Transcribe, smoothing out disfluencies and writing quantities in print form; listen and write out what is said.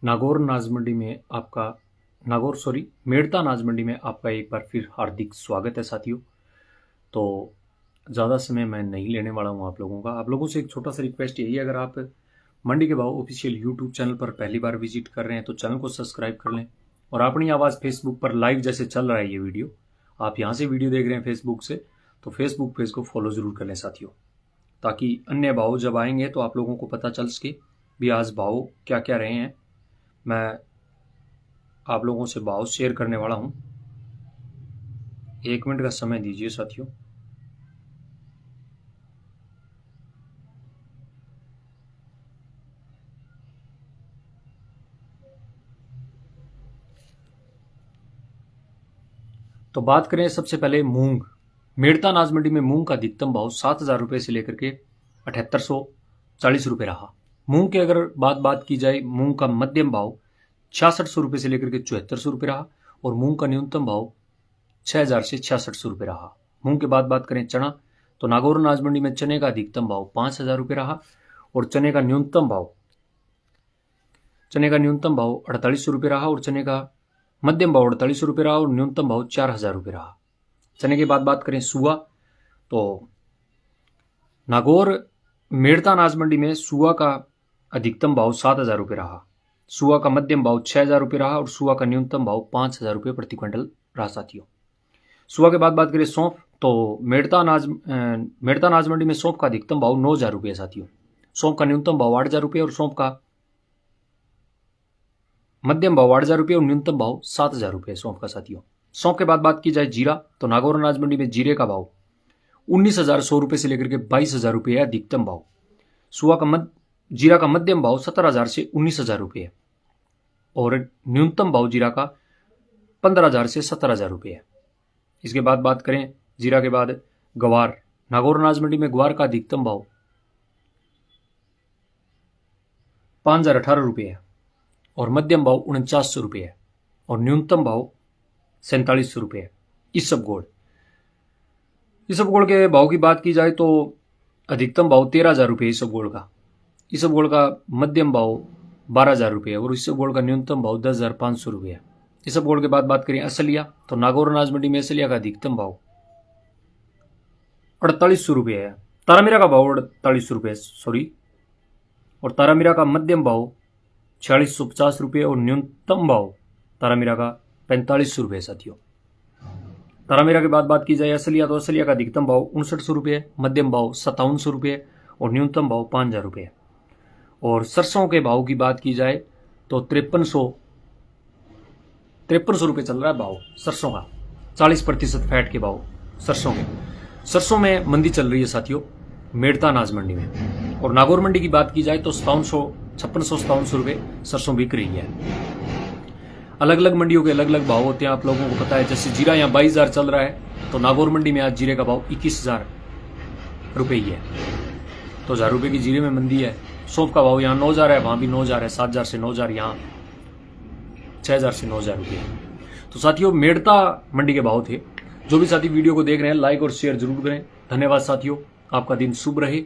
नागौर अनाज मंडी में आपका मेड़ता अनाज मंडी में आपका एक बार फिर हार्दिक स्वागत है साथियों। तो ज़्यादा समय मैं नहीं लेने वाला हूँ आप लोगों का। आप लोगों से एक छोटा सा रिक्वेस्ट यही है, अगर आप मंडी के भाव ऑफिशियल यूट्यूब चैनल पर पहली बार विजिट कर रहे हैं तो चैनल को सब्सक्राइब कर लें। और अपनी आवाज़ फेसबुक पर लाइव जैसे चल रहा है ये वीडियो, आप यहाँ से वीडियो देख रहे हैं फेसबुक से, तो फेसबुक पेज को फॉलो ज़रूर कर लें साथियों, ताकि अन्य भाव जब आएंगे तो आप लोगों को पता चल सके भी आज भाव क्या क्या रहे हैं। मैं आप लोगों से भाव शेयर करने वाला हूं। 1 मिनट का समय दीजिए साथियों। तो बात करें सबसे पहले मूंग। मेड़ता अनाज मंडी में मूंग का अधिकतम भाव 7,000 रुपये से लेकर के 7,840 रुपये रहा। मूंग की अगर बात की जाए, मूंग का मध्यम भाव 6,600 रुपये से लेकर के 7,400 रुपये रहा और मूंग का न्यूनतम भाव 6,000 से 6,600 रुपये रहा। मूंग के बाद बात करें चना, तो नागौर अनाज मंडी में चने का अधिकतम भाव 5,000 रुपये रहा और चने का न्यूनतम भाव 4,800 रुपये रहा और चने का मध्यम भाव 4,800 रुपये रहा और न्यूनतम भाव 4,000 रुपये रहा। चने के बाद बात करें सुआ, तो नागौर मेड़ता अनाज मंडी में सुआ का अधिकतम भाव 7,000 रुपये रहा, सुआ का मध्यम भाव 6,000 रुपये रहा और सुआ का न्यूनतम भाव 5,000 रुपये प्रति क्विंटल रहा साथियों। सुआ के बाद बात करें सौंफ, तो मेड़ता अनाज मंडी में सौंफ का अधिकतम भाव 9,000 रुपये साथियों। सौंफ का न्यूनतम भाव 8,000 रुपये और सौंफ का मध्यम भाव 8,000 रुपये और न्यूनतम भाव 7,000 रुपये सौंफ का साथियों। सौंफ के बाद बात की जाए जीरा, तो नागौर अनाज मंडी में जीरे का भाव 19,100 रुपये से लेकर के 22,000 रुपये है अधिकतम भाव। जीरा का मध्यम भाव 17,000 से 19,000 रुपये है और न्यूनतम भाव जीरा का 15,000 से 17,000 रुपये है। इसके बाद बात करें जीरा के बाद ग्वार, नागौर अनाज मंडी में ग्वार का अधिकतम भाव 5,018 रुपये है और मध्यम भाव 4900 रुपये है और न्यूनतम भाव 4700 रुपये है। इसबगोल के भाव की बात की जाए तो अधिकतम भाव 13,000 रुपये इसबगोल का मध्यम भाव 12,000 रुपये और इसबगोल का न्यूनतम भाव 10,500 रुपये है। इसबगोल के बाद बात करें असलिया, तो नागौर अनाज मंडी में असलिया का अधिकतम भाव 4,800 रुपये है। तारामीरा का भाव 4,800 रुपये और तारामीरा का मध्यम भाव 4,650 रुपये और न्यूनतम भाव तारामीरा का 4,500 रुपये साथियों। तारामीरा के बाद बात की जाए असलिया, तो असलिया का अधिकतम भाव 6,900 रुपये, मध्यम भाव 5,700 रुपये और न्यूनतम भाव 5,000 रुपये। और सरसों के भाव की बात की जाए तो 5300 रुपये चल रहा है भाव सरसों का, 40% फैट के भाव सरसों के। सरसों में मंदी चल रही है साथियों मेड़ता अनाज मंडी में। और नागौर मंडी की बात की जाए तो 5600 रुपये सरसों बिक रही है। अलग अलग मंडियों के अलग अलग भाव होते हैं, आप लोगों को पता है। जैसे जीरा यहाँ 22,000 चल रहा है, तो नागौर मंडी में आज जीरे का भाव 21,000 रुपये ही है, तो 1,000 रुपये की जीरे में मंदी है। सौंफ का भाव यहाँ 9,000 है, वहाँ भी 9,000 है, 7,000 से 9,000, यहाँ 6,000 से 9,000 रुपये। तो साथियों मेड़ता मंडी के भाव थे। जो भी साथी वीडियो को देख रहे हैं लाइक और शेयर जरूर करें। धन्यवाद साथियों, आपका दिन शुभ रहे।